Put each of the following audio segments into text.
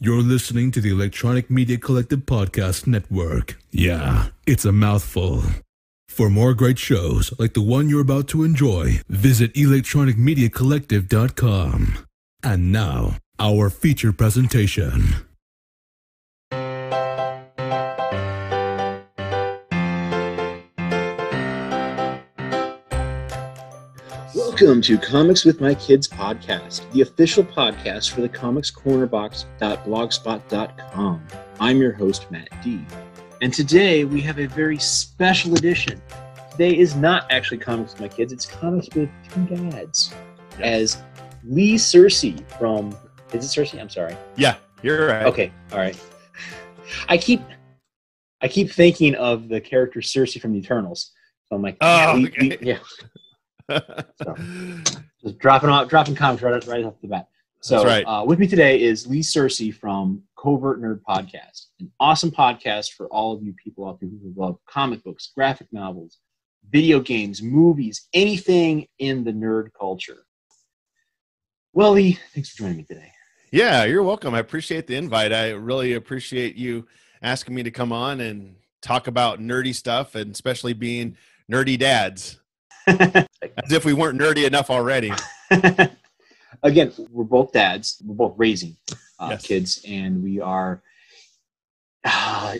You're listening to the Electronic Media Collective Podcast Network. Yeah, it's a mouthful. For more great shows like the one you're about to enjoy, visit electronicmediacollective.com. And now, our feature presentation. Welcome to Comics with My Kids podcast, the official podcast for the comicscornerbox.blogspot.com. I'm your host, Matt D. And today we have a very special edition. Today is not actually Comics with My Kids, it's Comics with Two Dads. Yes. As Lee Searcey from... Is it Searcey? I'm sorry. Yeah, you're right. Okay, all right. I keep thinking of the character Searcey from the Eternals. So I'm like, okay. yeah. So, just dropping comics right off the bat. So, right. With me today is Lee Searcey from Covert Nerd Podcast, an awesome podcast for all of you people out there who love comic books, graphic novels, video games, movies, anything in the nerd culture. Well, Lee, thanks for joining me today. Yeah, you're welcome. I appreciate the invite. I really appreciate you asking me to come on and talk about nerdy stuff, and especially being nerdy dads. As if we weren't nerdy enough already. Again, we're both dads. We're both raising yes. kids, and we are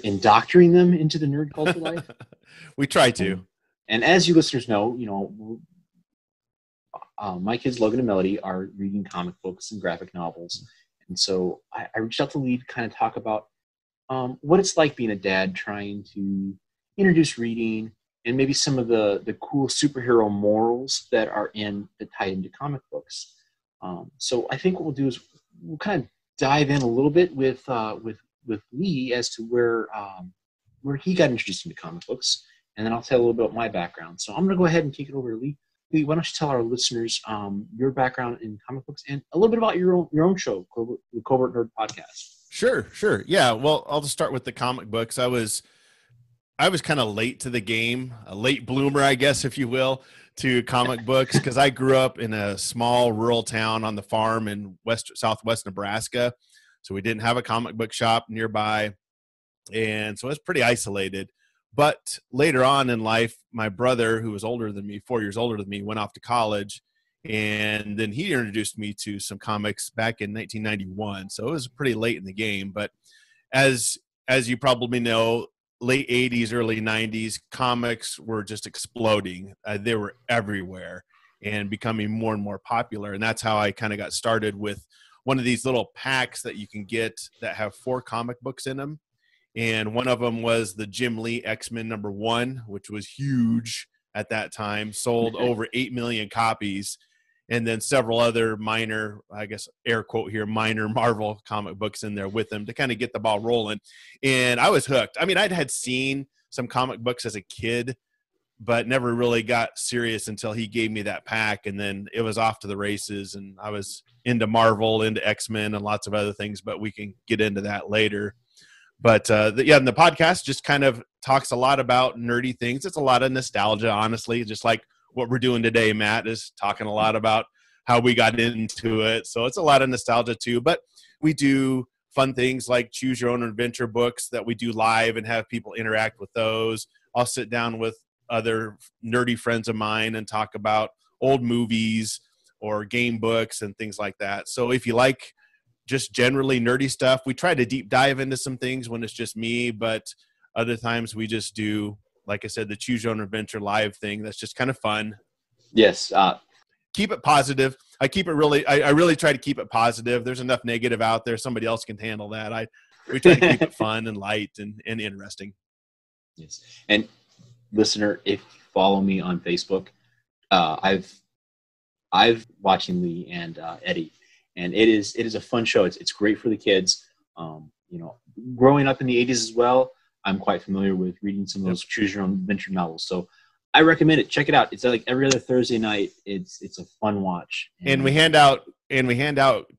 indoctrinating them into the nerd culture life. We try to. And as you listeners know, my kids, Logan and Melody, are reading comic books and graphic novels. And so I reached out to Lee to kind of talk about what it's like being a dad, trying to introduce reading, and maybe some of the cool superhero morals that are tied into comic books. So I think what we'll do is we'll kind of dive in a little bit with Lee as to where he got introduced into comic books, and then I'll tell a little bit about my background. So I'm going to go ahead and kick it over to Lee. Lee, why don't you tell our listeners your background in comic books and a little bit about your own show, the Covert Nerd Podcast. Sure. Yeah, well, I'll just start with the comic books. I was kind of late to the game, a late bloomer, I guess, if you will, to comic books, because I grew up in a small rural town on the farm in southwest Nebraska. So we didn't have a comic book shop nearby. And so I was pretty isolated. But later on in life, my brother, who was older than me, 4 years older than me, went off to college. And then he introduced me to some comics back in 1991. So it was pretty late in the game. But as you probably know, late 80s, early 90s, comics were just exploding. They were everywhere and becoming more and more popular. And that's how I kind of got started with one of these little packs that you can get that have 4 comic books in them. And one of them was the Jim Lee X-Men #1, which was huge at that time, sold over 8 million copies. And then several other minor, I guess, air quote here, minor Marvel comic books in there with them to kind of get the ball rolling. And I was hooked. I mean, I had seen some comic books as a kid, but never really got serious until he gave me that pack. And then it was off to the races. And I was into Marvel, into X-Men, and lots of other things, but we can get into that later. But and the podcast just kind of talks a lot about nerdy things. It's a lot of nostalgia, honestly, just like what we're doing today. Matt is talking a lot about how we got into it. So it's a lot of nostalgia too, but we do fun things like choose your own adventure books that we do live and have people interact with those. I'll sit down with other nerdy friends of mine and talk about old movies or game books and things like that. So if you like just generally nerdy stuff, we try to deep dive into some things when it's just me, but other times we just do, like I said, the Choose Your Own Adventure live thing. That's just kind of fun. Yes. Keep it positive. I really try to keep it positive. There's enough negative out there. Somebody else can handle that. We try to keep it fun and light and interesting. Yes. And listener, if you follow me on Facebook, I've watching Lee and Eddie, and it is a fun show. It's great for the kids. Growing up in the 80s as well, I'm quite familiar with reading some of those Choose Your Own Adventure novels. So I recommend it. Check it out. It's like every other Thursday night. It's a fun watch. And we hand out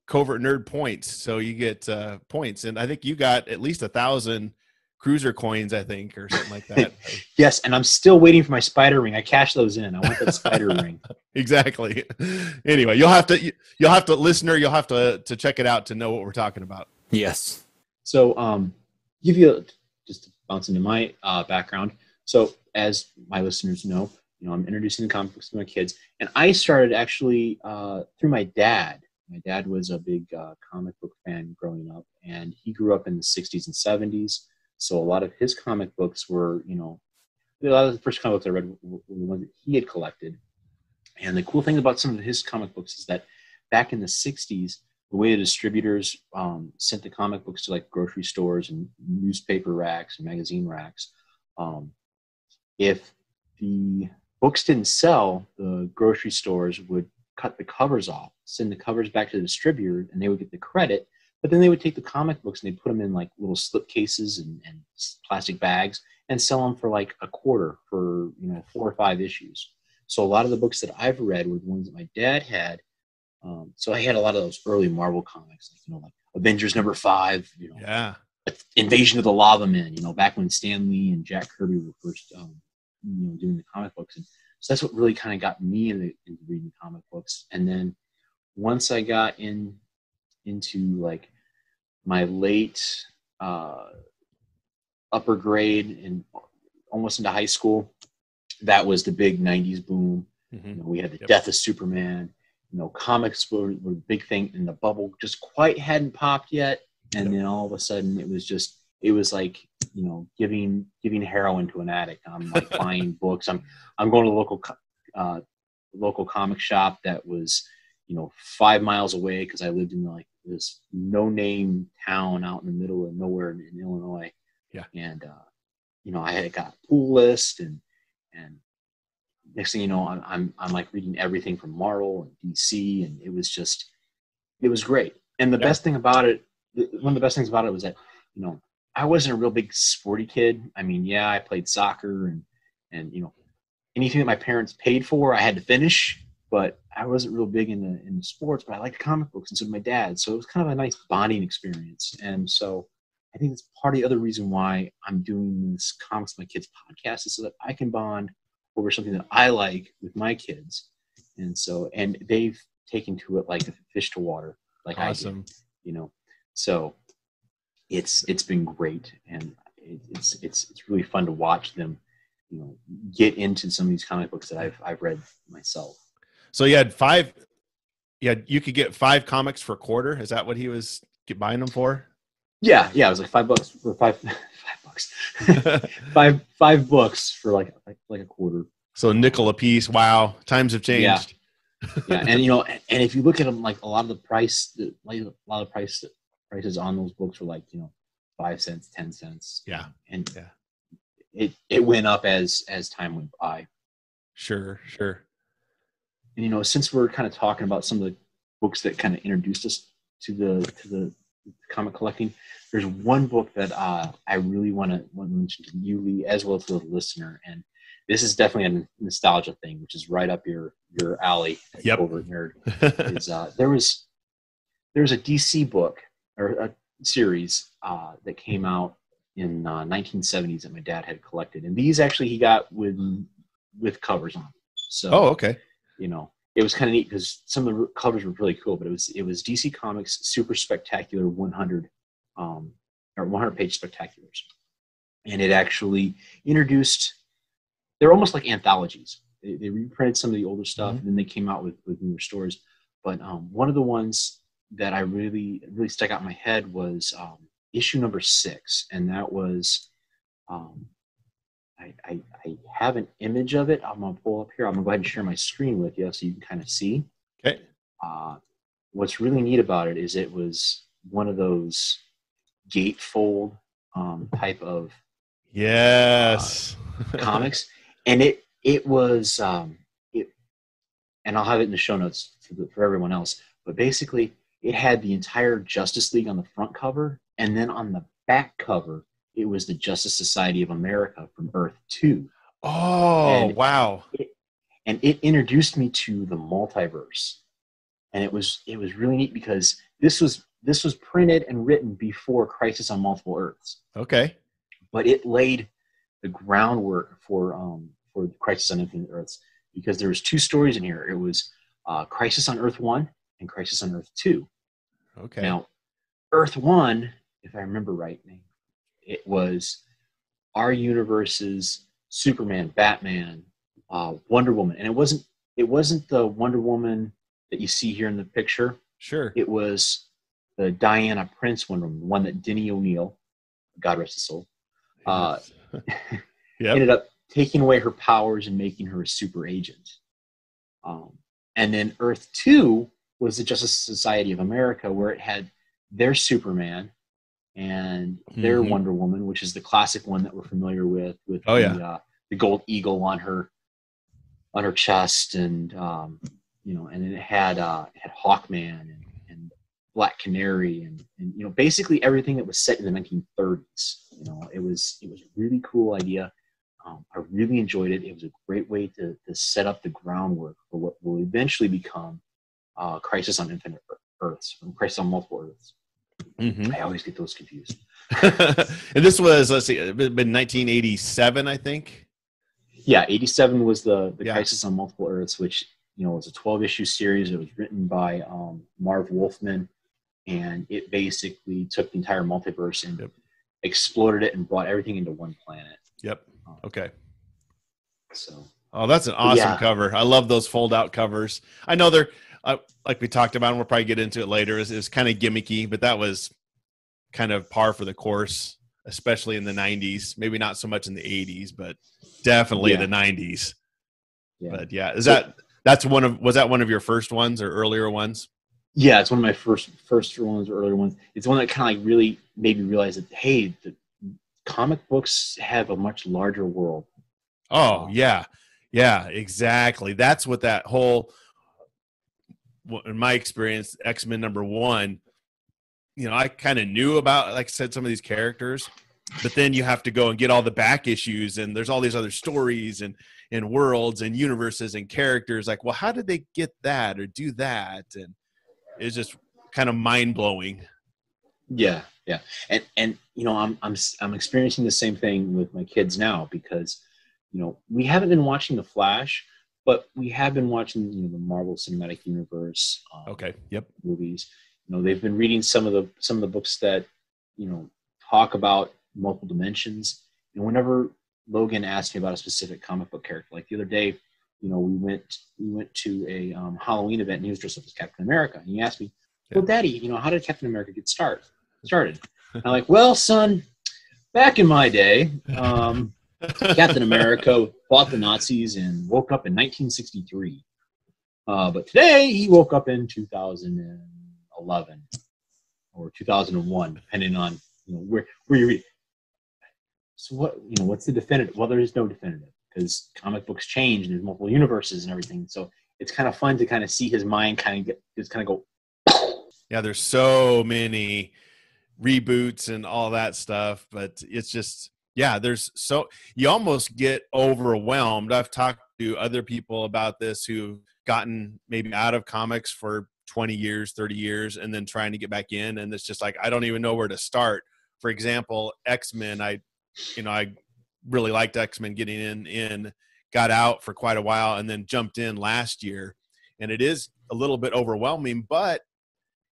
Covert Nerd points, so you get points. And I think you got at least 1,000 cruiser coins, I think, or something like that. Yes, and I'm still waiting for my spider ring. I cashed those in. I want that spider ring. Exactly. Anyway, you'll have to check it out to know what we're talking about. Yes. So, give you just to bounce into my background. So, as my listeners know, I'm introducing the comic books to my kids, and I started actually through my dad. My dad was a big comic book fan growing up, and he grew up in the '60s and '70s. So, a lot of his comic books were, a lot of the first comic books I read were the ones that he had collected. And the cool thing about some of his comic books is that back in the '60s, the way the distributors sent the comic books to like grocery stores and newspaper racks and magazine racks, if the books didn't sell, the grocery stores would cut the covers off, send the covers back to the distributor, and they would get the credit. But then they would take the comic books and they put them in like little slip cases and plastic bags and sell them for like a quarter for 4 or 5 issues. So a lot of the books that I've read were the ones that my dad had. So I had a lot of those early Marvel comics, like Avengers #5, Yeah. Invasion of the Lava Men, back when Stan Lee and Jack Kirby were first, doing the comic books. And so that's what really kind of got me into reading comic books. And then once I got into like my late upper grade and almost into high school, that was the big '90s boom. Mm-hmm. We had the death of Superman. Comics were a big thing, and the bubble just quite hadn't popped yet. And then all of a sudden, it was like giving heroin to an addict. I'm like buying books. I'm going to the local comic shop that was 5 miles away because I lived in like this no-name town out in the middle of nowhere in Illinois. Yeah. And I had got a pool list and next thing you know, I'm like reading everything from Marvel and DC, and it was great. And the best thing about it, one of the best things about it was that, I wasn't a real big sporty kid. I mean, yeah, I played soccer and anything that my parents paid for, I had to finish, but I wasn't real big in the sports, but I liked comic books, and so did my dad. So it was kind of a nice bonding experience. And so I think it's part of the other reason why I'm doing this Comics My Kids podcast is so that I can bond over something that I like with my kids. And they've taken to it like a fish to water, like awesome. I did, so it's been great. And it's really fun to watch them, get into some of these comic books that I've read myself. So you had 5, you could get 5 comics for a quarter. Is that what he was buying them for? Yeah. It was like $5 for five bucks. five books for like a quarter. So a nickel a piece. Wow, times have changed. Yeah, and and if you look at them, like a lot of the prices on those books were like 5 cents, 10 cents. Yeah, and it went up as time went by. Sure. And since we're kind of talking about some of the books that kind of introduced us to the comic collecting, there's one book that I really want to mention to you, Lee, as well as to the listener, and this is definitely a nostalgia thing, which is right up your alley. Yep. Over nerd. There was a DC book or a series that came out in 1970s that my dad had collected, and these actually he got with covers on. So okay. It was kind of neat because some of the covers were really cool, but it was DC Comics Super Spectacular 100 or 100-page spectaculars, and it actually introduced. They're almost like anthologies. They reprinted some of the older stuff, and then they came out with newer stories. But one of the ones that I really stuck out in my head was issue number 6, and that was I have an image of it. I'm gonna pull up here. I'm gonna go ahead and share my screen with you so you can kind of see. Okay. What's really neat about it is it was one of those gatefold type of comics. And it was and I'll have it in the show notes for everyone else. But basically, it had the entire Justice League on the front cover, and then on the back cover, it was the Justice Society of America from Earth 2. Oh, wow! It introduced me to the multiverse, and it was really neat because this was printed and written before Crisis on Multiple Earths. Okay, but it laid the groundwork for Crisis on Infinite Earths, because there was 2 stories in here. It was Crisis on Earth 1 and Crisis on Earth 2. Okay. Now, Earth 1, if I remember right, it was our universe's Superman, Batman, Wonder Woman, and it wasn't the Wonder Woman that you see here in the picture. Sure. It was the Diana Prince Wonder Woman, the one that Denny O'Neil, God rest his soul, ended up taking away her powers and making her a super agent. And then Earth 2 was the Justice Society of America, where it had their Superman and their Wonder Woman, which is the classic one that we're familiar with the gold eagle on her chest, and and then it had Hawkman and Black Canary and basically everything that was set in the 1930s. It was a really cool idea. I really enjoyed it. It was a great way to set up the groundwork for what will eventually become Crisis on Infinite Earths, Crisis on Multiple Earths. I always get those confused. And this was, let's see, it been 1987, I think. Yeah, 87 was the Crisis on Multiple Earths, which was a 12-issue series. It was written by Marv Wolfman, and it basically took the entire multiverse and exploded it and brought everything into one planet. Yep. Okay. So. Oh, that's an awesome cover. I love those fold-out covers. I know they're like we talked about, and we'll probably get into it later. Is kind of gimmicky, but that was kind of par for the course, especially in the 90s. Maybe not so much in the 80s, but definitely the 90s. Yeah. But yeah, was that one of your first ones or earlier ones? Yeah, it's one of my first ones or earlier ones. It's one that kind of like really made me realize that, hey, the comic books have a much larger world. Oh, yeah. Yeah, exactly. That's what that whole, in my experience, X-Men #1, I kind of knew about, like I said, some of these characters, but then you have to go and get all the back issues, and there's all these other stories and worlds and universes and characters. Like, well, how did they get that or do that? And it's just kind of mind-blowing. Yeah. And I'm experiencing the same thing with my kids now, because we haven't been watching The Flash, but we have been watching the Marvel Cinematic Universe movies. They've been reading some of the books that talk about multiple dimensions. And whenever Logan asked me about a specific comic book character, like the other day, we went to a Halloween event, and he was dressed up as Captain America. And he asked me, "Well, Daddy, how did Captain America get started?" And I'm like, "Well, son, back in my day, Captain America fought the Nazis and woke up in 1963. But today he woke up in 2011 or 2001, depending on where you read. So what's the definitive? Well, there is no definitive, because comic books change and there's multiple universes and everything. So it's kind of fun to kind of see his mind kind of go. Yeah, there's so many reboots and all that stuff, but it's just, you almost get overwhelmed. I've talked to other people about this who've gotten maybe out of comics for 20 years, 30 years, and then trying to get back in. And it's just like, I don't even know where to start. For example, X-Men, I really liked X-Men getting in, got out for quite a while, and then jumped in last year. And it is a little bit overwhelming, but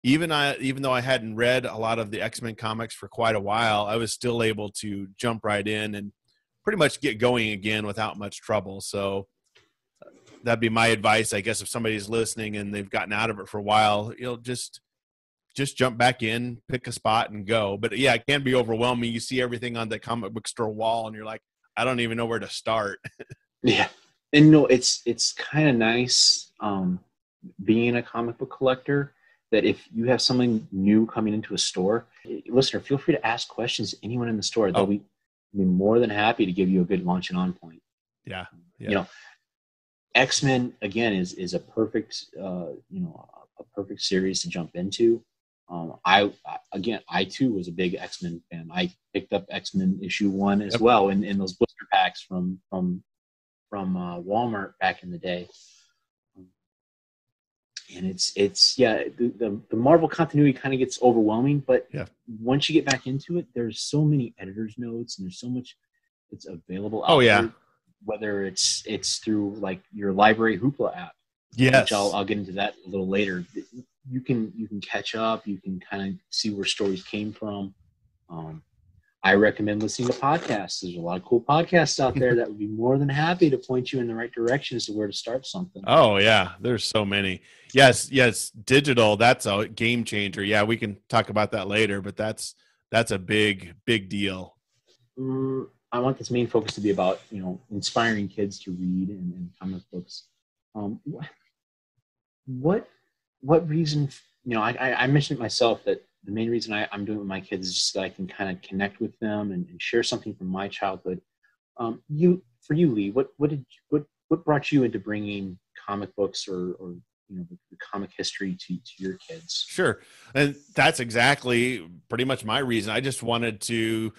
even though I hadn't read a lot of the X-Men comics for quite a while, I was still able to jump right in and pretty much get going again without much trouble. So that'd be my advice, I guess, if somebody's listening and they've gotten out of it for a while, just jump back in, pick a spot and go. But yeah, it can be overwhelming. You see everything on the comic book store wall and you're like, I don't even know where to start. Yeah. And it's kind of nice being a comic book collector, that if you have something new coming into a store, listener, feel free to ask questions to anyone in the store. They'll be more than happy to give you a good launch and on point. Yeah. X-Men again is a perfect a perfect series to jump into. I too was a big X-Men fan. I picked up X-Men issue 1 as well in those blister packs from Walmart back in the day. And it's the Marvel continuity kind of gets overwhelming, but once you get back into it, there's so many editor's notes and there's so much that's available out there, whether it's through like your library Hoopla app, which I'll get into that a little later. you can catch up. You can kind of see where stories came from. I recommend listening to podcasts. There's a lot of cool podcasts out there that would be more than happy to point you in the right direction as to where to start something. Oh yeah, there's so many. Yes, digital, that's a game changer. Yeah, we can talk about that later, but that's a big deal. I want this main focus to be about, inspiring kids to read and comic books. What reason, I mentioned it myself that the main reason I'm doing it with my kids is just that I can kind of connect with them and share something from my childhood. For you, Lee, what brought you into bringing comic books or the comic history to your kids? Sure. And that's exactly pretty much my reason. I just wanted to,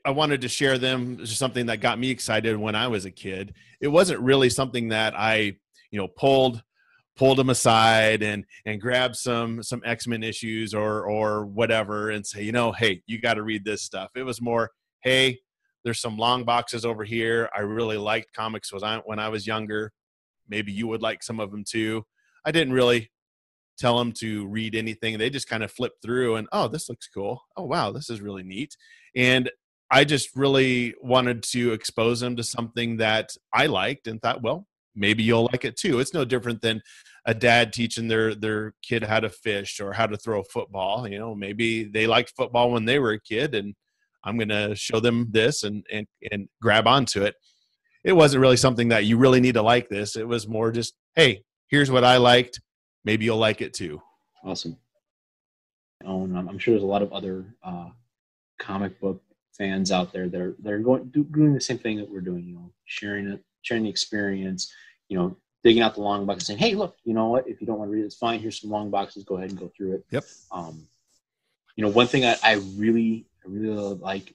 I wanted to share them. It's just something that got me excited when I was a kid. It wasn't really something that I, pulled them aside and grabbed some X-Men issues or whatever and say, hey, you got to read this stuff. It was more, hey, there's some long boxes over here. I really liked comics when I was younger. Maybe you would like some of them too. I didn't really tell them to read anything. They just kind of flipped through and, oh, this looks cool. Oh, wow, this is really neat. And I just really wanted to expose them to something that I liked and thought, well, maybe you'll like it too. It's no different than a dad teaching their kid how to fish or how to throw a football. Maybe they liked football when they were a kid, and I'm going to show them this and grab onto it. It wasn't really something that you really need to like this. It was more just, hey, here's what I liked. Maybe you'll like it too. Awesome. I'm sure there's a lot of other comic book fans out there that are doing the same thing that we're doing. Sharing the experience. Digging out the long box and saying, hey, look, you know what? If you don't want to read it, it's fine. Here's some long boxes. Go ahead and go through it. Yep. One thing I really like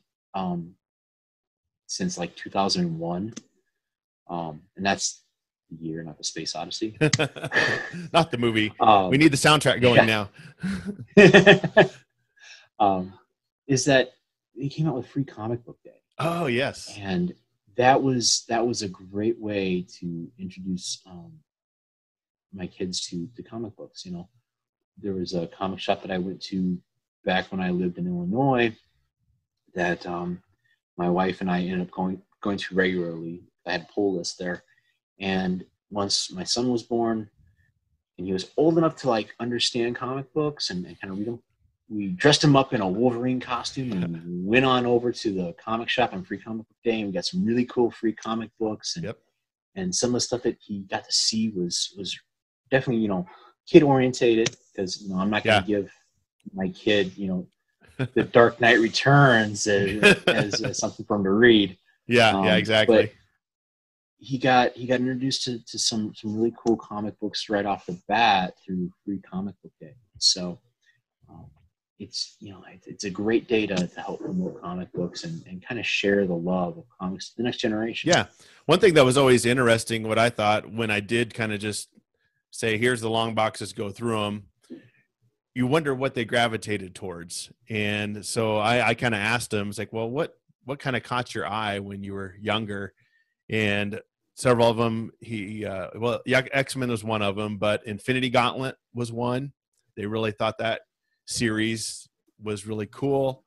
since like 2001, and that's the year, not the Space Odyssey. Not the movie. We need the soundtrack going now. Is that he came out with Free Comic Book Day. Oh, yes. And that was a great way to introduce my kids to comic books. There was a comic shop that I went to back when I lived in Illinois that my wife and I ended up going to regularly. I had a pull list there, and once my son was born and he was old enough to understand comic books and kind of read them, we dressed him up in a Wolverine costume and went on over to the comic shop on Free Comic Book Day, and we got some really cool free comic books. And, and some of the stuff that he got to see was definitely, kid orientated, because, I'm not going to give my kid, the Dark Knight Returns as something for him to read. Yeah, exactly. But he got introduced to some really cool comic books right off the bat through Free Comic Book Day. So, it's a great day to help promote comic books and kind of share the love of comics to the next generation. Yeah. One thing that was always interesting, what I thought when I did kind of just say, here's the long boxes, go through them, you wonder what they gravitated towards. And so I kind of asked them, it's like, well, what kind of caught your eye when you were younger? And several of them, X-Men was one of them, but Infinity Gauntlet was one. They really thought that series was really cool,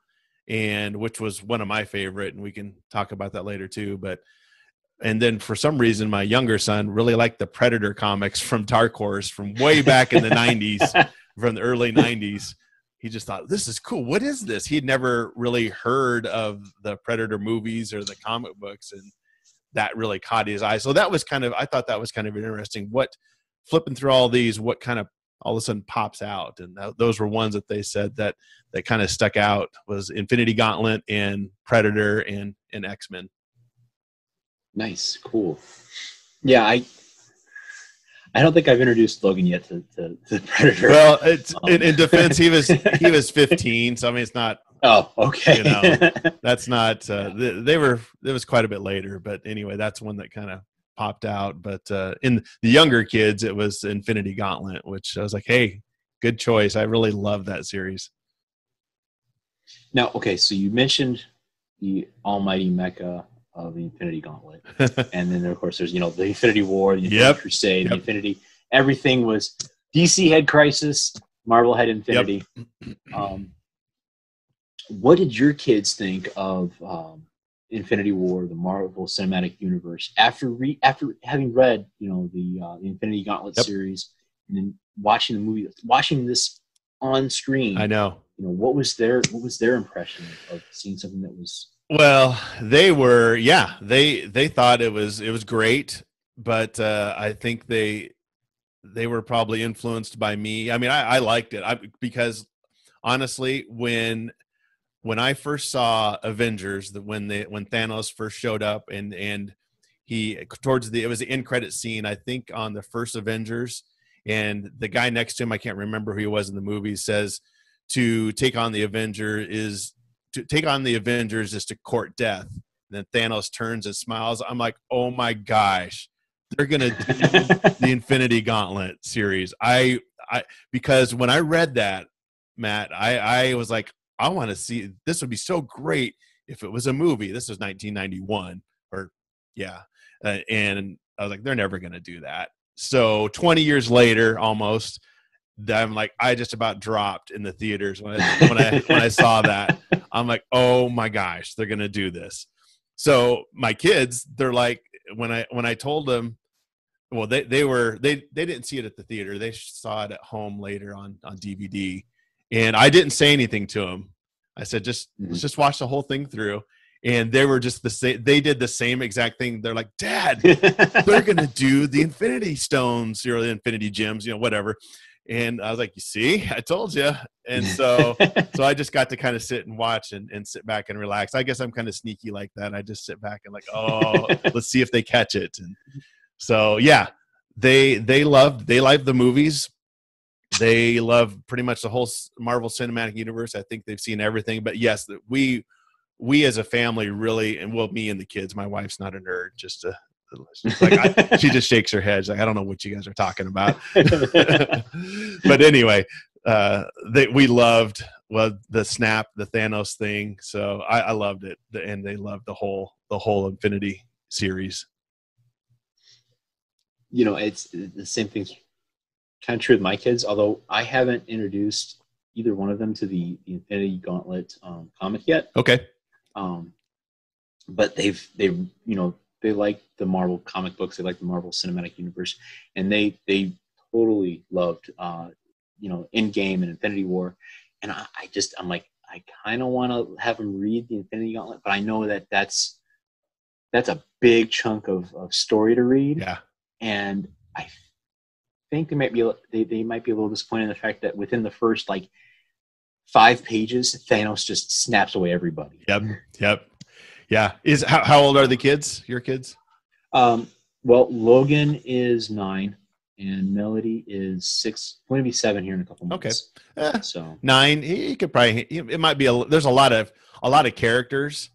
and which was one of my favorite, and we can talk about that later too. And then for some reason, my younger son really liked the Predator comics from Dark Horse from way back in the 90s, from the early 90s. He just thought, this is cool. What is this? He'd never really heard of the Predator movies or the comic books, and that really caught his eye. So I thought that was kind of interesting. Flipping through all these, what kind of all of a sudden pops out? And those were ones that they said that kind of stuck out was Infinity Gauntlet and Predator and X-Men. Nice. Cool. Yeah. I don't think I've introduced Logan yet to Predator. Well, it's in defense, he was 15. So I mean, it's not, oh, okay. That's not, it was quite a bit later, but anyway, that's one that kind of popped out. But in the younger kids, it was Infinity Gauntlet, which I was like, hey, good choice. I really love that series. Now, okay, so you mentioned the almighty mecha of the Infinity Gauntlet. And then, of course, there's, the Infinity War, the Infinity Crusade, the Infinity, everything was DC had Crisis, Marvel had Infinity. Yep. What did your kids think of Infinity War, the Marvel Cinematic Universe, after having read, the Infinity Gauntlet series, and then watching the movie, watching this on screen? I know. What was their impression of seeing something that was? Well, they were, they thought it was great, but I think they were probably influenced by me. I mean, I liked it because honestly, when I first saw Avengers, when Thanos first showed up and he it was the end credit scene, I think, on the first Avengers, and the guy next to him, I can't remember who he was in the movie, says to take on the Avengers is to court death. And then Thanos turns and smiles. I'm like, oh my gosh, they're gonna do the Infinity Gauntlet series. Because when I read that, Matt, I was like, I want to see, this would be so great if it was a movie. This was 1991 and I was like, they're never going to do that. So 20 years later, almost, I'm like, I just about dropped in the theaters when I saw that. I'm like, oh my gosh, they're going to do this. So my kids, they're like, when I told them, well, they didn't see it at the theater. They saw it at home later on DVD. And I didn't say anything to them. I said, let's just watch the whole thing through. And they were just the same. They did the same exact thing. They're like, Dad, they're going to do the Infinity Stones, the Infinity Gems, whatever. And I was like, you see, I told you. And so I just got to kind of sit and watch and sit back and relax. I guess I'm kind of sneaky like that. I just sit back and like, oh, let's see if they catch it. And so, yeah, they liked the movies. They love pretty much the whole Marvel Cinematic Universe. I think they've seen everything. But yes, we as a family really, and me and the kids, my wife's not a nerd, just she just shakes her head. She's like, I don't know what you guys are talking about. But anyway, we loved the snap, the Thanos thing. So I loved it. And they loved the whole Infinity series. It's the same thing. Kind of true with my kids, although I haven't introduced either one of them to the Infinity Gauntlet comic yet. Okay. But they like the Marvel comic books. They like the Marvel Cinematic Universe, and they totally loved Endgame and Infinity War. And I'm like, I kind of want to have them read the Infinity Gauntlet, but I know that's a big chunk of story to read. Yeah. And I think they might be a little disappointed in the fact that within the first 5 pages, Thanos just snaps away everybody. Yep. Yeah. How old are the kids? Your kids? Well, Logan is 9 and Melody is 6. Going to be 7 here in a couple months. Okay. So 9. He could probably. It might be there's a lot of characters,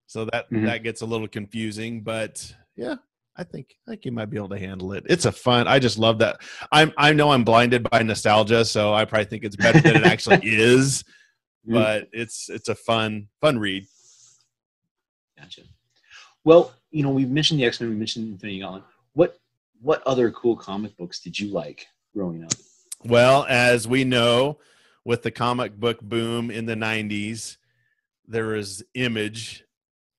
so that gets a little confusing. But yeah. I think you might be able to handle it. It's I just love that. I know I'm blinded by nostalgia, so I probably think it's better than it actually is. But it's a fun read. Gotcha. Well, we've mentioned the X-Men, we mentioned Infinity Gauntlet. What other cool comic books did you like growing up? Well, as we know, with the comic book boom in the 90s, there was Image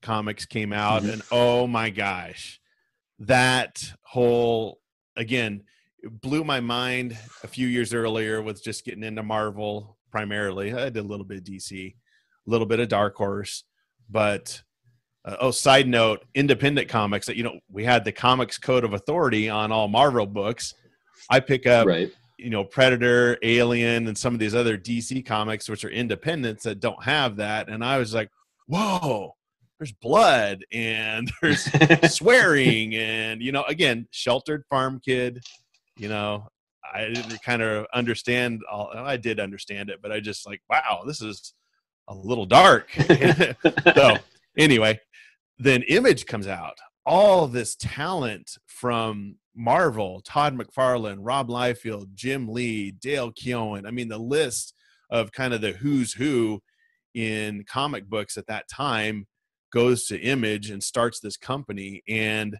comics came out, and oh my gosh. That whole, again, blew my mind a few years earlier with just getting into Marvel primarily. I did a little bit of DC, a little bit of Dark Horse. But, side note, independent comics, that we had the Comics Code of Authority on all Marvel books. I pick up, Predator, Alien, and some of these other DC comics, which are independents that don't have that. And I was like, whoa. There's blood and there's swearing and, again, sheltered farm kid, I didn't kind of understand I did understand it, but I just like, wow, this is a little dark. So anyway, then Image comes out, all this talent from Marvel, Todd McFarlane, Rob Liefeld, Jim Lee, Dale Keown. I mean, the list of kind of the who's who in comic books at that time goes to Image and starts this company. And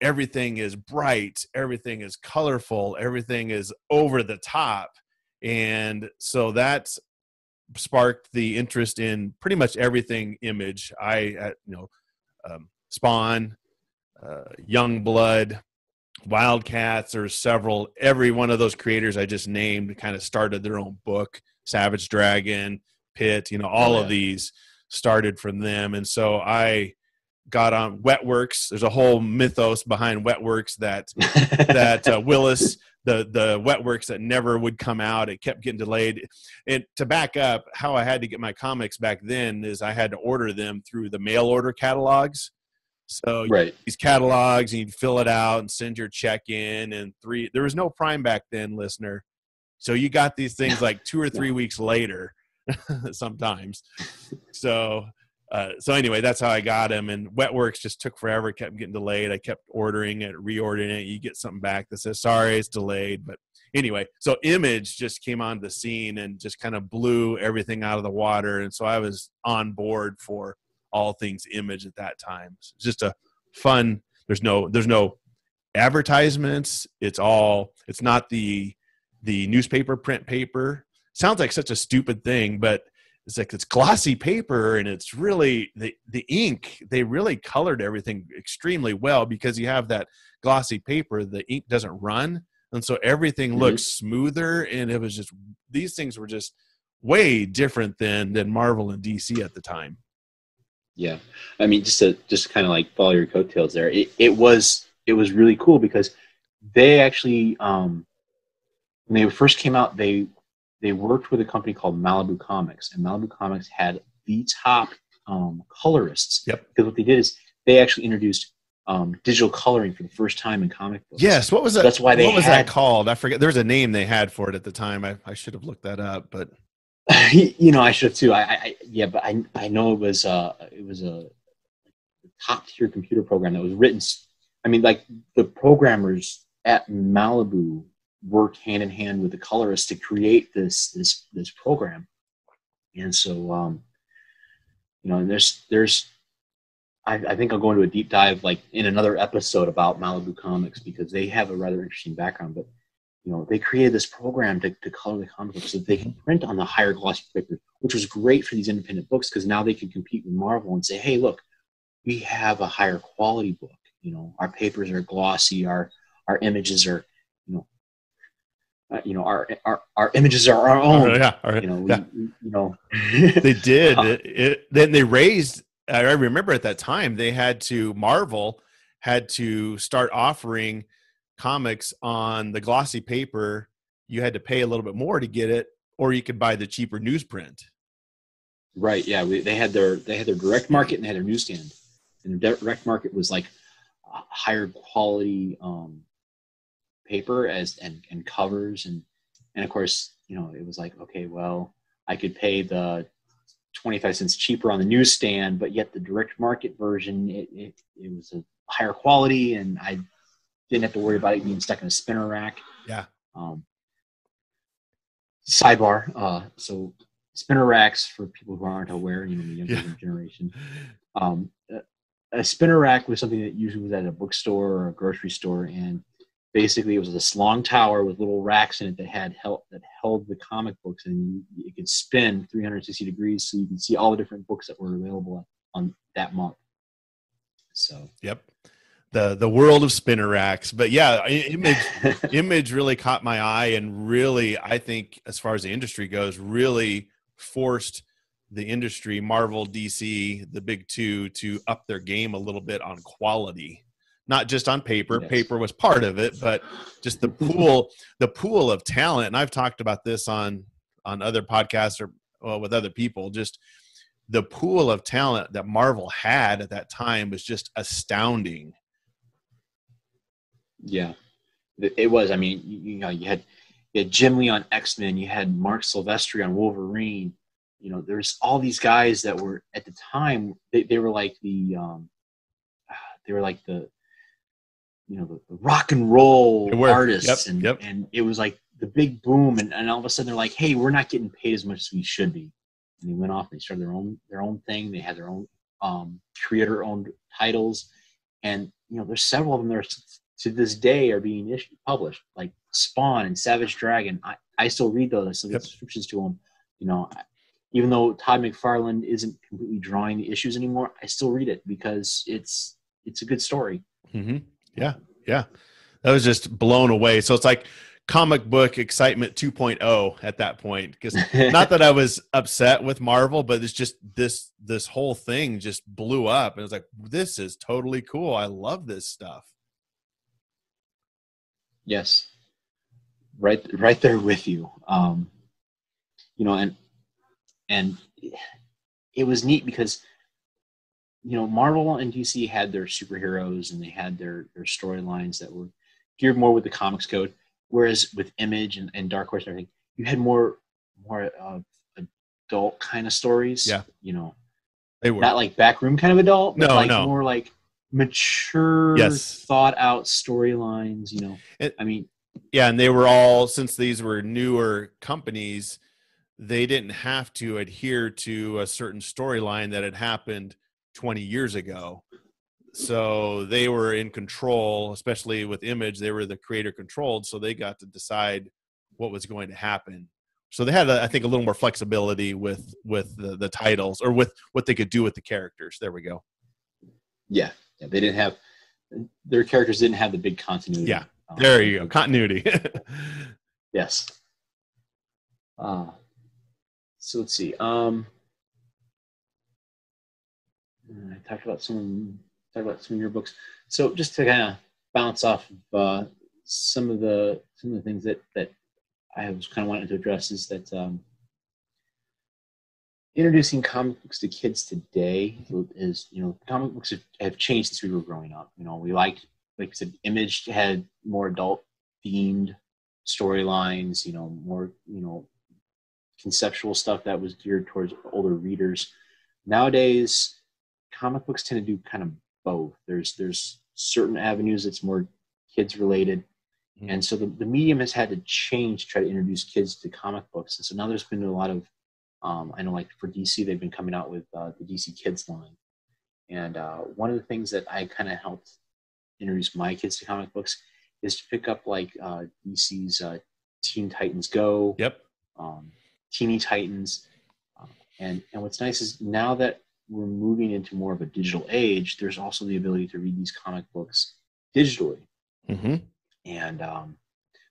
everything is bright, everything is colorful, everything is over the top. And so that sparked the interest in pretty much everything Image. Spawn, Youngblood, Wildcats, or several. Every one of those creators I just named kind of started their own book. Savage Dragon, Pit, all of these started from them. And so I got on Wetworks. There's a whole mythos behind Wetworks that Willis, the Wetworks that never would come out, it kept getting delayed. And to back up, how I had to get my comics back then is I had to order them through the mail order catalogs. So these catalogs, and you'd fill it out and send your check in. And there was no Prime back then, listener. So you got these things like 2 or 3 weeks later sometimes. So anyway, that's how I got them. And Wetworks just took forever, kept getting delayed. I kept ordering it, reordering it. You get something back that says, sorry, it's delayed. But anyway, so Image just came onto the scene and just kind of blew everything out of the water. And so I was on board for all things Image at that time. So it's just a fun, there's no advertisements. It's not the newspaper print paper. Sounds like such a stupid thing, but it's glossy paper, and it's really the ink. They really colored everything extremely well because you have that glossy paper. The ink doesn't run, and so everything looks smoother. And it was just, these things were just way different than Marvel and DC at the time. Yeah, I mean, just to kind of like follow your coattails there. It was really cool because they actually when they first came out, they worked with a company called Malibu Comics, and Malibu Comics had the top colorists. Yep. Because what they did is they actually introduced digital coloring for the first time in comic books. Yes. What was that? That's why that called? I forget. There was a name they had for it at the time. I should have looked that up, but I should have too. But I know it was a top tier computer program that was written. I mean, like the programmers at Malibu worked hand in hand with the colorists to create this program. And so and there's I think I'll go into a deep dive like in another episode about Malibu Comics because they have a rather interesting background. But they created this program to color the comic books so they can print on the higher glossy paper, which was great for these independent books because now they can compete with Marvel and say, hey, look, we have a higher quality book. Our papers are glossy, our images are our images are our own. They did. Then they raised. I remember at that time Marvel had to start offering comics on the glossy paper. You had to pay a little bit more to get it, or you could buy the cheaper newsprint. Right. Yeah. They had their direct market and they had their newsstand, and their direct market was like a higher quality paper and covers and of course it was like, okay, well, I could pay the 25 cents cheaper on the newsstand, but yet the direct market version it was a higher quality and I didn't have to worry about it being stuck in a spinner rack. Sidebar, so spinner racks, for people who aren't aware, the younger generation, a spinner rack was something that usually was at a bookstore or a grocery store, and basically it was this long tower with little racks in it that held the comic books, and it could spin 360 degrees so you can see all the different books that were available on that month. So the world of spinner racks. But Image really caught my eye, and really, I think as far as the industry goes, really forced the industry, Marvel, DC, the big two, to up their game a little bit on quality. Not just on paper. Yes. Paper was part of it, but just the pool of talent. And I've talked about this on other podcasts or with other people. Just the pool of talent that Marvel had at that time was just astounding. Yeah, it was. I mean, you had Jim Lee on X-Men. You had Mark Silvestri on Wolverine. There's all these guys that were at the time. They were like the rock and roll artists, and it was like the big boom, and all of a sudden they're like, hey, we're not getting paid as much as we should be, and they went off and they started their own thing. They had their own creator owned titles, and there's several of them that are, to this day are being published, like Spawn and Savage Dragon. I still read those. I still get subscriptions to them. Even though Todd McFarlane isn't completely drawing the issues anymore, I still read it because it's a good story. Mm-hmm. Yeah. That was just blown away. So it's like comic book excitement 2.0 at that point, because not that I was upset with Marvel, but it's just this whole thing just blew up, and it was like, this is totally cool. I love this stuff. Yes, right there with you. And it was neat because Marvel and DC had their superheroes and they had their storylines that were geared more with the comics code, whereas with Image and Dark Horse and everything, you had more adult kind of stories. Yeah, they were not like backroom kind of adult, but more like mature, thought out storylines. And they were all, since these were newer companies, they didn't have to adhere to a certain storyline that had happened 20 years ago. So they were in control, especially with Image. They were the creator controlled, so they got to decide what was going to happen. So they had, I think, a little more flexibility with the titles, or with what they could do with the characters. There we go. Yeah, they didn't have, their characters didn't have the big continuity. Yeah, there you go, continuity. Yes. So let's see. I talked about some of your books. So just to kind of bounce off of some of the things that I was kind of wanting to address is that introducing comic books to kids today is, comic books have changed since we were growing up. We like I said, Image had more adult themed storylines, more, conceptual stuff that was geared towards older readers. Nowadays, comic books tend to do kind of both. There's certain avenues that's more kids related, and so the medium has had to change to try to introduce kids to comic books. And so now there's been a lot of I know, like for DC, they've been coming out with the DC Kids line, and one of the things that I kind of helped introduce my kids to comic books is to pick up like DC's Teen Titans Go. Yep. Teeny Titans, and what's nice is now that we're moving into more of a digital age, there's also the ability to read these comic books digitally. Mm-hmm. And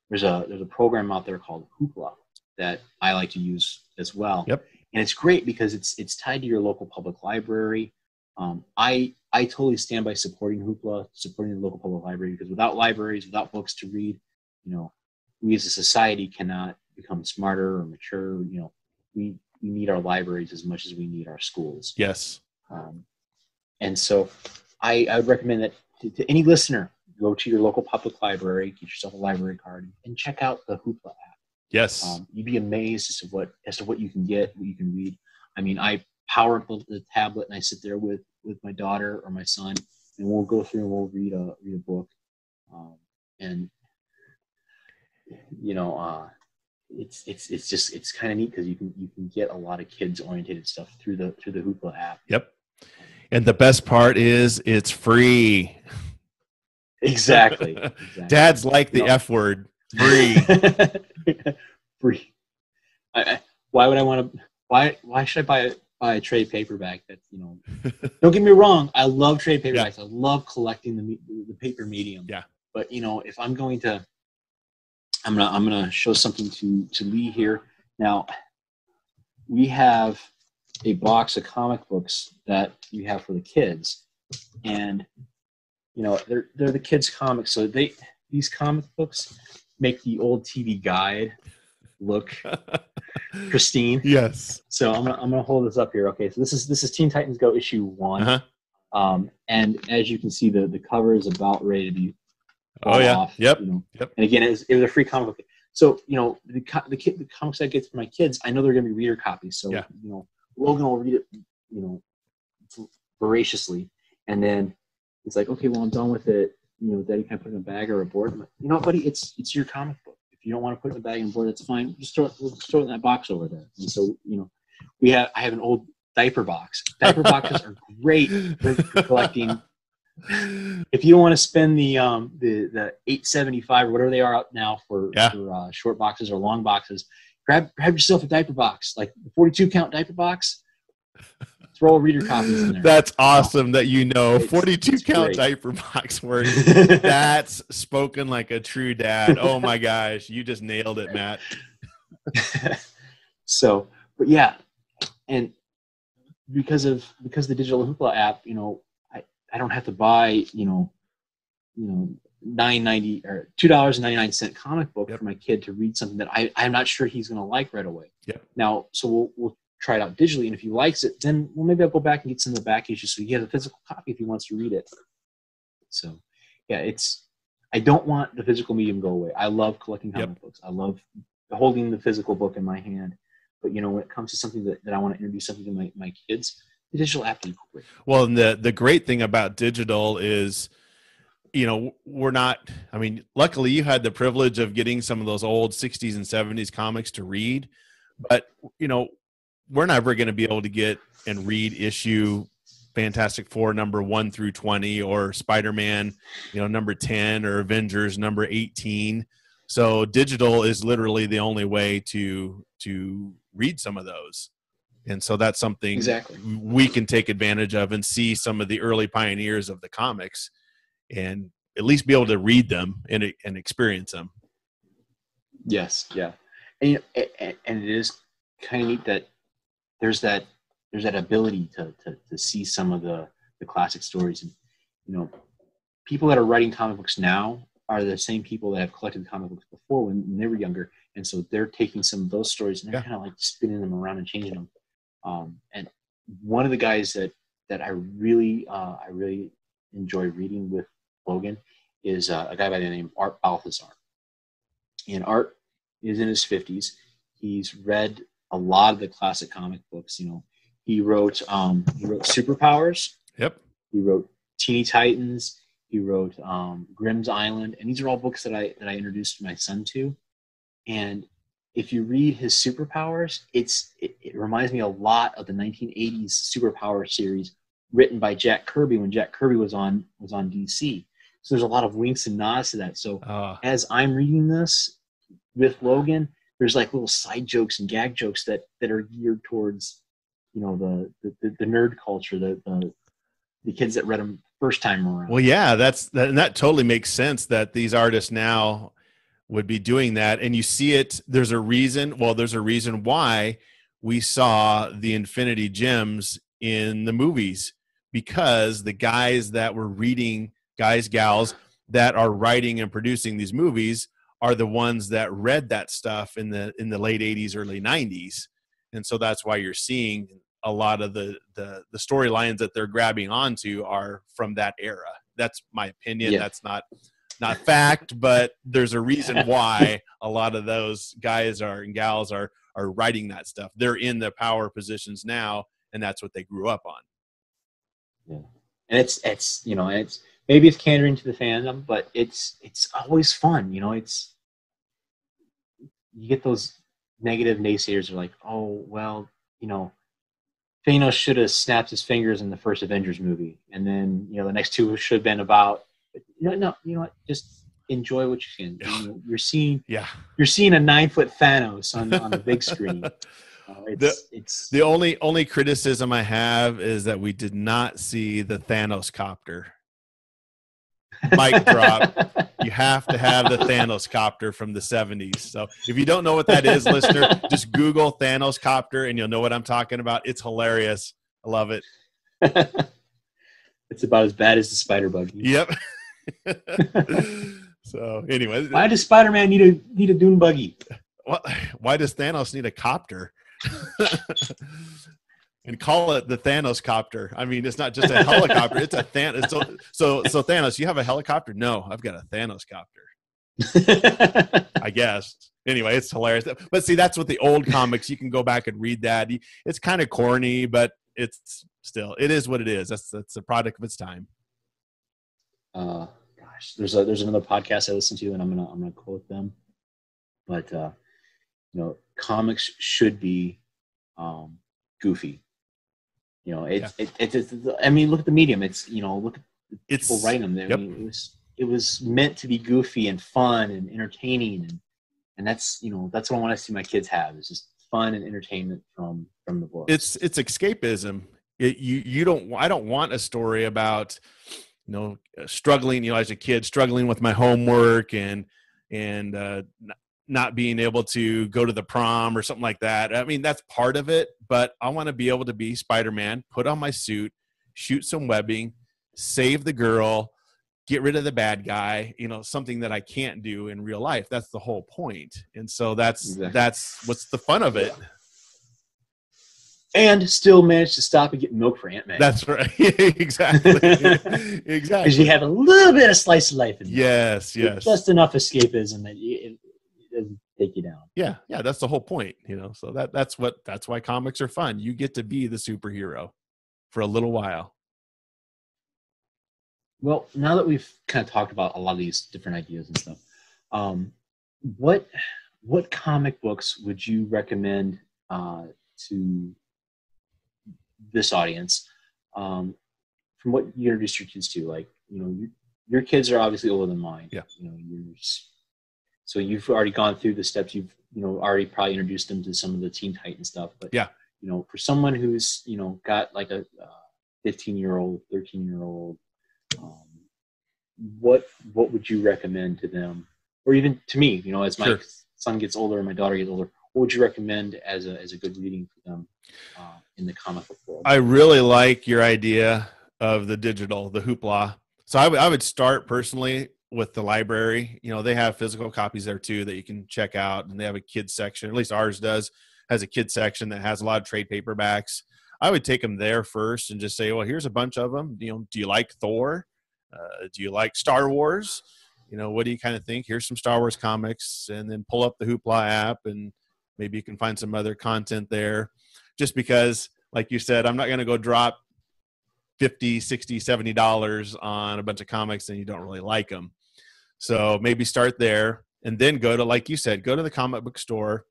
there's a program out there called Hoopla that I like to use as well. Yep. And it's great because it's tied to your local public library. I totally stand by supporting Hoopla, supporting the local public library, because without libraries, without books to read, we as a society cannot become smarter or mature. We need our libraries as much as we need our schools. Yes. And so I would recommend that to any listener, go to your local public library, get yourself a library card, and check out the Hoopla app. Yes. You'd be amazed as to what you can get, what you can read. I mean, I power up the tablet and I sit there with my daughter or my son, and we'll go through and we'll read a book. It's kind of neat because you can get a lot of kids oriented stuff through the Hoopla app. Yep. And the best part is it's free. Exactly. Dads like the F word. Free. Free. Why would I want to? Why should I buy a trade paperback? That's Don't get me wrong. I love trade paperbacks. Yeah. I love collecting the paper medium. Yeah. But if I'm going to, I'm gonna show something to Lee here. Now, we have a box of comic books that we have for the kids, and they're the kids' comics. So these comic books make the old TV guide look pristine. Yes. So I'm gonna hold this up here. Okay, so this is Teen Titans Go issue 1. Uh-huh. And as you can see, the cover is about ready to be off. Yep. Yep. And again, it was a free comic book. So the comics I get for my kids, I know they're gonna be reader copies. So Logan will read it voraciously, and then it's like, okay, well, I'm done with it. Daddy, can I put it in a bag or a board? I'm like, you know what, buddy? It's your comic book. If you don't want to put it in a bag and board, that's fine. Just throw it in that box over there. And so, I have an old diaper box. Diaper boxes are great for collecting If you don't want to spend the $8.75 or whatever they are out now for short boxes or long boxes, grab yourself a diaper box, like the 42 count diaper box. Throw reader copies in there. That's awesome that 42 count great. diaper box work. That's spoken like a true dad. Oh my gosh, you just nailed it, Matt. So, but yeah, and because the digital Hoopla app, I don't have to buy $9.90 or $2.99 comic book for my kid to read something that I'm not sure he's going to like right away. Yeah. Now, so we'll try it out digitally, and if he likes it, then maybe I'll go back and get some of the back issues so he has a physical copy if he wants to read it. So, yeah, I don't want the physical medium go away. I love collecting comic books. I love holding the physical book in my hand. But when it comes to something that I want to introduce something to my kids, the digital app is great. Well, and the great thing about digital is, we're not. I mean, luckily you had the privilege of getting some of those old 60s and 70s comics to read, but we're never going to be able to get and read issue Fantastic Four number 1 through 20 or Spider-Man, number 10 or Avengers number 18. So digital is literally the only way to read some of those. And so that's something we can take advantage of and see some of the early pioneers of the comics and at least be able to read them and experience them. Yes. Yeah. And it is kind of neat that there's that ability to see some of the classic stories. And, people that are writing comic books now are the same people that have collected comic books before when they were younger. And so they're taking some of those stories and they're kind of like spinning them around and changing them. And one of the guys that I really enjoy reading with Logan is a guy by the name of Art Balthazar. And Art is in his 50s. He's read a lot of the classic comic books. He wrote Superpowers. Yep. He wrote Teeny Titans. He wrote Grimm's Island, and these are all books that I introduced my son to. And if you read his Superpowers, it reminds me a lot of the 1980s Superpower series written by Jack Kirby when Jack Kirby was on DC. So there's a lot of winks and nods to that. So as I'm reading this with Logan, there's like little side jokes and gag jokes that are geared towards the nerd culture, the kids that read them first time around. Well, yeah, that totally makes sense that these artists now would be doing that. And you see it, there's a reason why we saw the Infinity Gems in the movies, because the guys that were reading, gals that are writing and producing these movies are the ones that read that stuff in the late 80s, early 90s. And so that's why you're seeing a lot of the storylines that they're grabbing onto are from that era. That's my opinion. Yeah. That's not fact, but there's a reason why a lot of those guys and gals are writing that stuff. They're in the power positions now, and that's what they grew up on. Yeah. And it's maybe it's catering to the fandom, but it's always fun. You get those negative naysayers are like, oh, well, Thanos should have snapped his fingers in the first Avengers movie, and then the next two should have been about. No, you know what? Just enjoy what you're seeing. You're seeing a 9-foot Thanos on the big screen. The only criticism I have is that we did not see the Thanos-copter. Mic drop. You have to have the Thanos-copter from the 70s. So if you don't know what that is, listener, just Google Thanos-copter and you'll know what I'm talking about. It's hilarious. I love it. It's about as bad as the spider buggy. Yep. So anyway, why does Spider-Man need a dune buggy? Why does Thanos need a copter? And call it the Thanos-copter. I mean, it's not just a helicopter; it's a Thanos. So Thanos, you have a helicopter? No, I've got a Thanos-copter. I guess. Anyway, it's hilarious. But see, that's what the old comics. You can go back and read that. It's kind of corny, but it is what it is. That's a product of its time. Gosh, there's another podcast I listen to, and I'm gonna quote them. But comics should be goofy. I mean, look at the medium. It's look at people writing them. I mean, it was meant to be goofy and fun and entertaining, and that's that's what I want to see my kids have, is just fun and entertainment from the book. It's escapism. I don't want a story about struggling, as a kid, struggling with my homework and not being able to go to the prom or something like that. I mean, that's part of it, but I want to be able to be Spider-Man, put on my suit, shoot some webbing, save the girl, get rid of the bad guy, something that I can't do in real life. That's the whole point. And so that's what's the fun of it. And still manage to stop and get milk for Aunt May. That's right. Exactly. Exactly. Because you have a little bit of slice of life in there. Yes. Just enough escapism that it doesn't take you down. Yeah. That's the whole point. So that's why comics are fun. You get to be the superhero for a little while. Well, now that we've kind of talked about a lot of these different ideas and stuff, what comic books would you recommend to this audience, from what you introduced your kids to? Like, your kids are obviously older than mine. Yeah. So you've already gone through the steps. You've already probably introduced them to some of the Teen Titans stuff. But yeah, for someone who's got like a 15-year-old, 13-year-old, what would you recommend to them, or even to me? As my son gets older and my daughter gets older, what would you recommend as a good reading for them in the comic book world? I really like your idea of the digital, the hoopla. So I would start personally with the library. They have physical copies there too that you can check out, and they have a kids section. At least ours has a kids section that has a lot of trade paperbacks. I would take them there first and just say, well, here's a bunch of them. Do you like Thor? Do you like Star Wars? What do you kind of think? Here's some Star Wars comics, and then pull up the Hoopla app, and maybe you can find some other content there. Just because, like you said, I'm not going to go drop $50, $60, $70 on a bunch of comics and you don't really like them. So maybe start there, and then go to, like you said, go to the comic book store.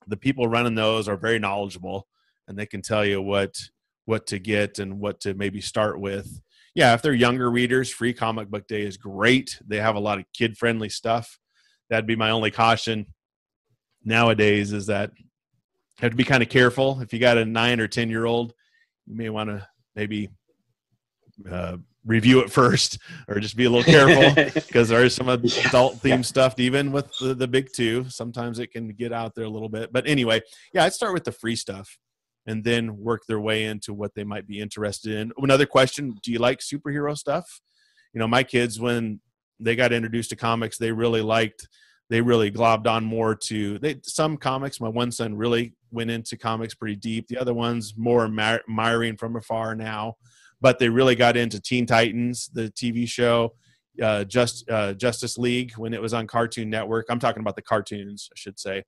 The people running those are very knowledgeable, and they can tell you what to get and what to maybe start with. Yeah, if they're younger readers, Free Comic Book Day is great. They have a lot of kid-friendly stuff. That'd be my only caution nowadays, is that you have to be kind of careful. If you got a 9 or 10-year-old, you may want to maybe review it first, or just be a little careful, because there is some adult-themed stuff, even with the big two. Sometimes it can get out there a little bit. But anyway, I'd start with the free stuff, and then work their way into what they might be interested in. Another question, do you like superhero stuff? My kids, when they got introduced to comics, they really globbed on more to some comics. My one son really went into comics pretty deep. The other one's more admiring from afar now, but they really got into Teen Titans, the TV show, Justice League, when it was on Cartoon Network. I'm talking about the cartoons, I should say.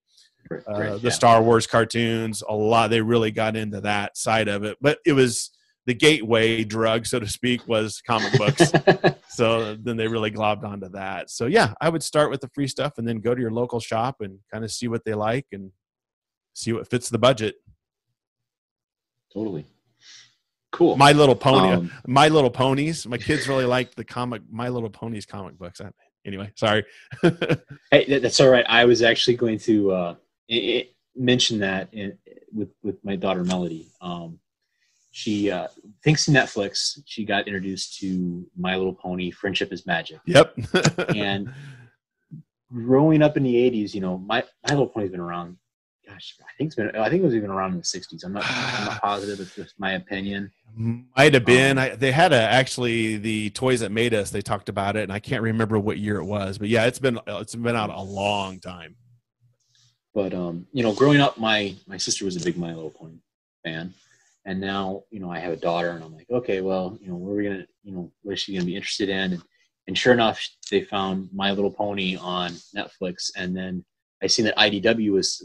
The Star Wars cartoons, a lot. They really got into that side of it, but it was the gateway drug, so to speak, was comic books. So then they really globbed onto that. So I would start with the free stuff, and then go to your local shop and kind of see what they like and see what fits the budget. Totally. Cool. My Little Pony, My Little Ponies. My kids really like the comic, My Little Ponies comic books. Anyway, sorry. Hey, that's all right. I was actually going to mention that with my daughter Melody. She thanks to Netflix, she got introduced to My Little Pony: Friendship is Magic. Yep. And growing up in the 80s, My Little Pony's been around. Gosh, I think it was even around in the 60s. I'm not positive. It's just my opinion. Might have been. They had actually the Toys That Made Us. They talked about it, and I can't remember what year it was. But it's been out a long time. But growing up, my sister was a big My Little Pony fan, and now I have a daughter, and I'm like, okay, well, what are we gonna, what is she gonna be interested in? And sure enough, they found My Little Pony on Netflix, and then I seen that IDW was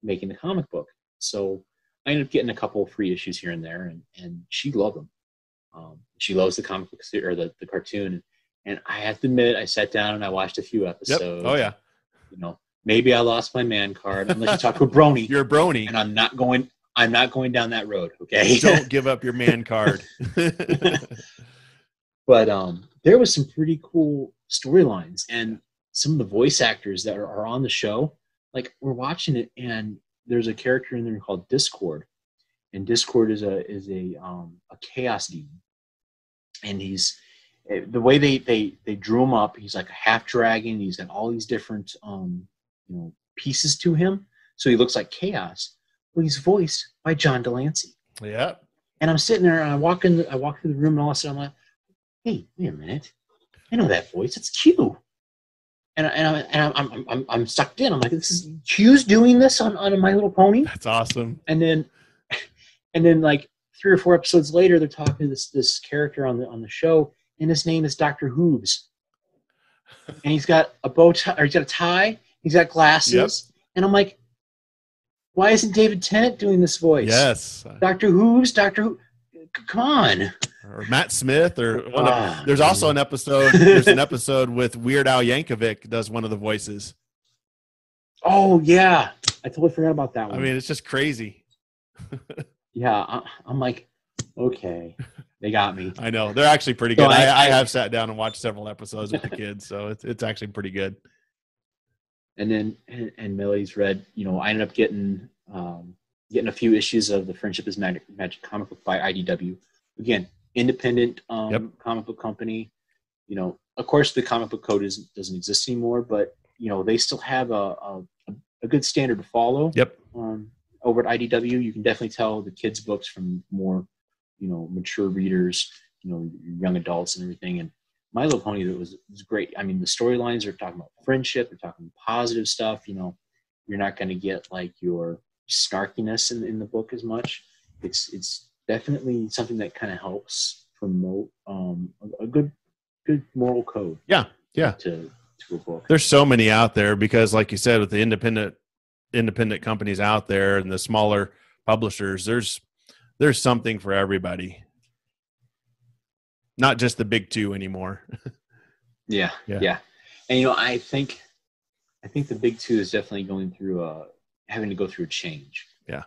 making the comic book, so I ended up getting a couple of free issues here and there, and she loved them. She loves the comic book or the cartoon, and I have to admit, I sat down and I watched a few episodes. Yep. Oh yeah. Maybe I lost my man card, unless you talk to a brony. You're a brony, and I'm not going down that road. Okay. Don't give up your man card. But there was some pretty cool storylines, and some of the voice actors that are on the show, like we're watching it, and there's a character in there called Discord, and Discord is a chaos demon, and he's the way they drew him up. He's like a half dragon. He's got all these different pieces to him, so he looks like chaos. Well, he's voiced by John Delancey. Yeah. And I'm sitting there, and I walk through the room, and all of a sudden I'm like, hey, wait a minute, I know that voice. It's Q. And I'm sucked in. I'm like, this is Q's doing this on My Little Pony. That's awesome. And then like 3 or 4 episodes later, they're talking to this character on the show, and his name is Dr. Hooves. And he's got a bow tie, or he's got a tie. He's got glasses. Yep. And I'm like, why isn't David Tennant doing this voice? Yes. Dr. Hooves, come on. Or Matt Smith, or one of, there's also an episode. There's an episode with Weird Al Yankovic does one of the voices. Oh yeah, I totally forgot about that one. I mean, it's just crazy. Yeah, I'm like, okay, they got me. I know they're actually pretty good. So I have sat down and watched several episodes with the kids, so it's actually pretty good. And then Millie's read. I ended up getting a few issues of the Friendship is Magic comic book by IDW. Again, independent comic book company. Of course, the comic book code doesn't exist anymore, but they still have a good standard to follow. Yep. Over at IDW, you can definitely tell the kids' books from more, mature readers, young adults and everything. And My Little Pony was great. I mean, the storylines are talking about friendship. They're talking positive stuff. You're not going to get like your snarkiness in the book as much. It's definitely something that kind of helps promote a good moral code. Yeah. To a book. There's so many out there because, like you said, with the independent companies out there and the smaller publishers, there's something for everybody. Not just the big two anymore. Yeah. And I think the big two is definitely going through having to go through a change. Yeah.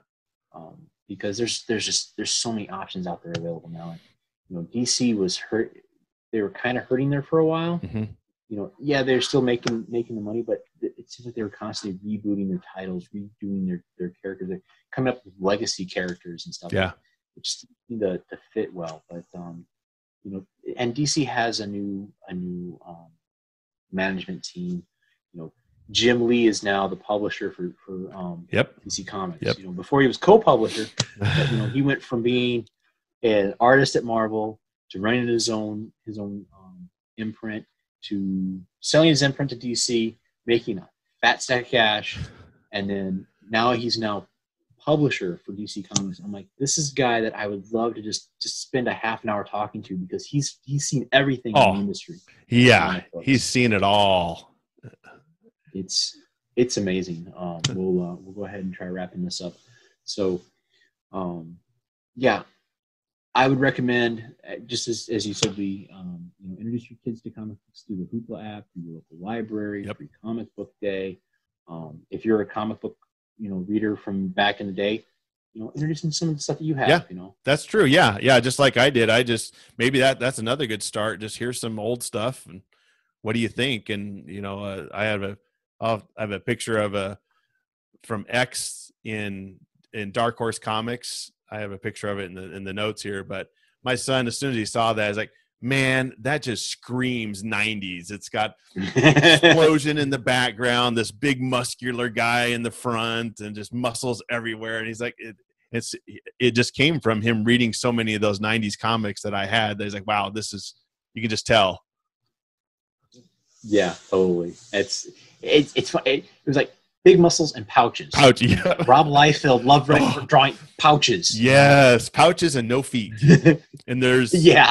Because there's so many options out there available now. DC was hurt. They were kind of hurting there for a while. Mm-hmm. They're still making the money, but it seems like they were constantly rebooting their titles, redoing their characters. They're coming up with legacy characters and stuff. Yeah. It just seemed to fit well. But and DC has a new management team. Jim Lee is now the publisher for DC Comics. Yep. Before he was co-publisher, but, he went from being an artist at Marvel to running his own imprint to selling his imprint to DC, making a fat stack of cash, and then he's publisher for DC Comics. I'm like, this is a guy that I would love to just spend a half an hour talking to because he's seen everything in the industry. Yeah, he's seen it all. It's amazing. We'll go ahead and try wrapping this up. So, I would recommend, just as you said, introduce your kids to comic books through the Hoopla app, through your local library, free comic book day. If you're a comic book, reader from back in the day, introduce them to some of the stuff that you have. That's true. Yeah. Just like I did. Maybe that's another good start. Just hear some old stuff and what do you think? And I have a picture from X in Dark Horse Comics. I have a picture of it in the notes here, but my son, as soon as he saw that, he's like, man, that just screams 90s. It's got explosion in the background, this big muscular guy in the front, and just muscles everywhere. And he's like, it just came from him reading so many of those 90s comics that I had. That he's like, wow, you can just tell. Yeah, totally. It's fun. It was like big muscles and pouches. Yeah. Rob Liefeld loved drawing pouches. Yes, pouches and no feet. And there's huge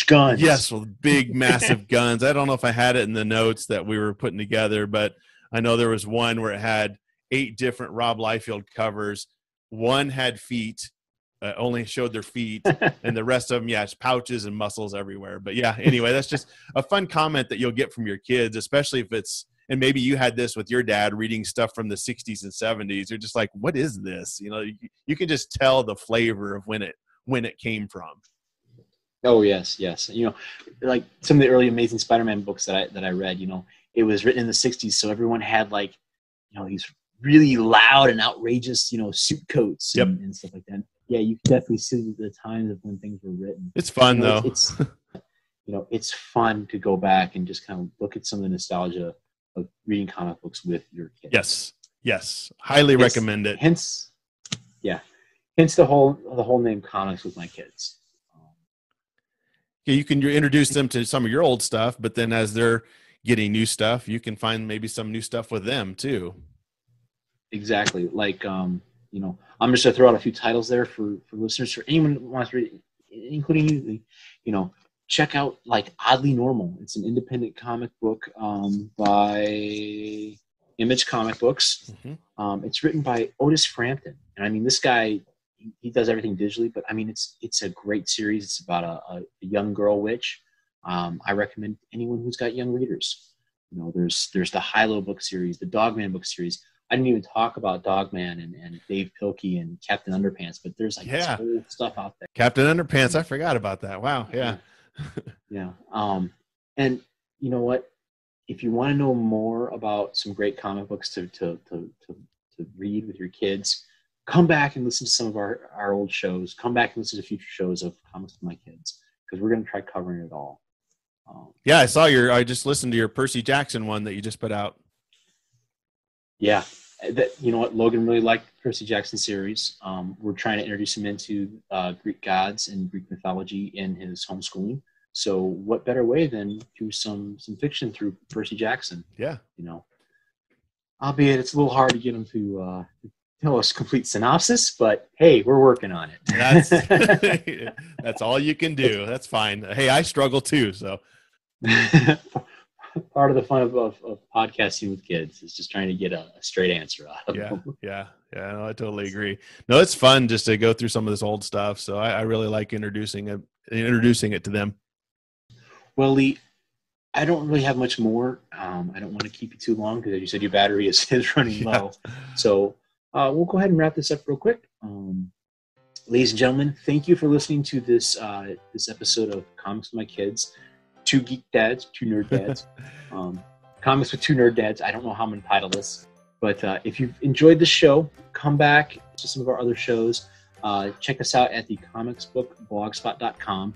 guns. Yes, well, big, massive guns. I don't know if I had it in the notes that we were putting together, but I know there was one where it had 8 different Rob Liefeld covers. One had feet, only showed their feet, and the rest of them, it's pouches and muscles everywhere. But anyway, that's just a fun comment that you'll get from your kids, especially if it's. And maybe you had this with your dad reading stuff from the 60s and 70s. You're just like, what is this? You can just tell the flavor of when it came from. Oh yes, yes. Like some of the early Amazing Spider-Man books that I read, it was written in the '60s, so everyone had like, these really loud and outrageous, suit coats Yep. and stuff like that. Yeah, you can definitely see the times of when things were written. It's fun though. It's it's fun to go back and just kind of look at some of the nostalgia of reading comic books with your kids. Yes. Highly recommend it. Hence the whole name Comics with My Kids. You can introduce them to some of your old stuff, but then as they're getting new stuff, you can find maybe some new stuff with them too. Exactly. Like, I'm just going to throw out a few titles there for listeners, for anyone who wants to read, including you, check out like Oddly Normal. It's an independent comic book by Image Comic Books. Mm-hmm. It's written by Otis Frampton. And I mean, this guy, he does everything digitally, but I mean, it's a great series. It's about a young girl witch. I recommend anyone who's got young readers. There's the Hilo book series, the Dogman book series. I didn't even talk about Dogman and Dave Pilkey and Captain Underpants, but there's like this whole stuff out there. Captain Underpants, I forgot about that. Wow, yeah. Yeah. And you know what? If you want to know more about some great comic books to read with your kids, come back and listen to some of our old shows. Come back and listen to future shows of Comics with My Kids, because we're going to try covering it all. Yeah, I just listened to your Percy Jackson one that you just put out. Yeah. You know what? Logan really liked the Percy Jackson series. We're trying to introduce him into Greek gods and Greek mythology in his homeschooling. So what better way than through some fiction through Percy Jackson? Yeah. Albeit it's a little hard to get him to tell us complete synopsis, but hey, we're working on it. That's all you can do. That's fine. Hey, I struggle too. So part of the fun of podcasting with kids is just trying to get a straight answer out of them. Yeah. No, I totally agree. No, it's fun just to go through some of this old stuff. So I really like introducing it to them. Well, Lee, I don't really have much more. I don't want to keep you too long because, as you said, your battery is running low. So we'll go ahead and wrap this up real quick. Ladies and gentlemen, thank you for listening to this episode of Comics with My Kids. Two geek dads, two nerd dads. Comics with two nerd dads. I don't know how I'm going to title this. But if you've enjoyed the show, come back to some of our other shows. Check us out at the comicsbookblogspot.com.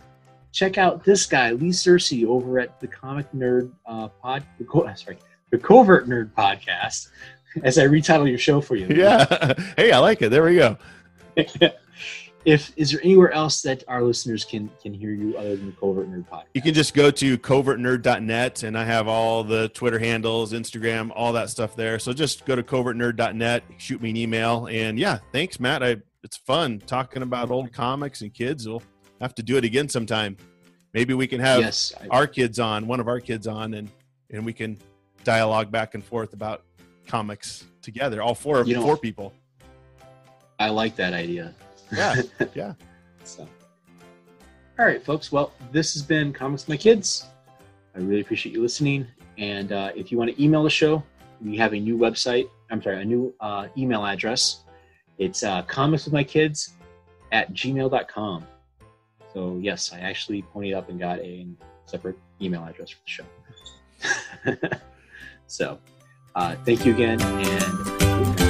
Check out this guy, Lee Searcey, over at the Comic Nerd the Covert Nerd Podcast, as I retitle your show for you. Yeah. Hey, I like it. There we go. Is there anywhere else that our listeners can hear you other than the Covert Nerd Podcast? You can just go to covertnerd.net, and I have all the Twitter handles, Instagram, all that stuff there. So just go to covertnerd.net, shoot me an email, and yeah, thanks, Matt. It's fun talking about old comics and kids. We'll have to do it again sometime. Maybe we can have one of our kids on, and we can dialogue back and forth about comics together, all four people. I like that idea. Yeah. So, all right, folks. Well, this has been Comics with My Kids. I really appreciate you listening. And if you want to email the show, we have a new website. A new email address. It's comicswithmykids@gmail.com. So yes, I actually ponied up and got a separate email address for the show. So thank you again, and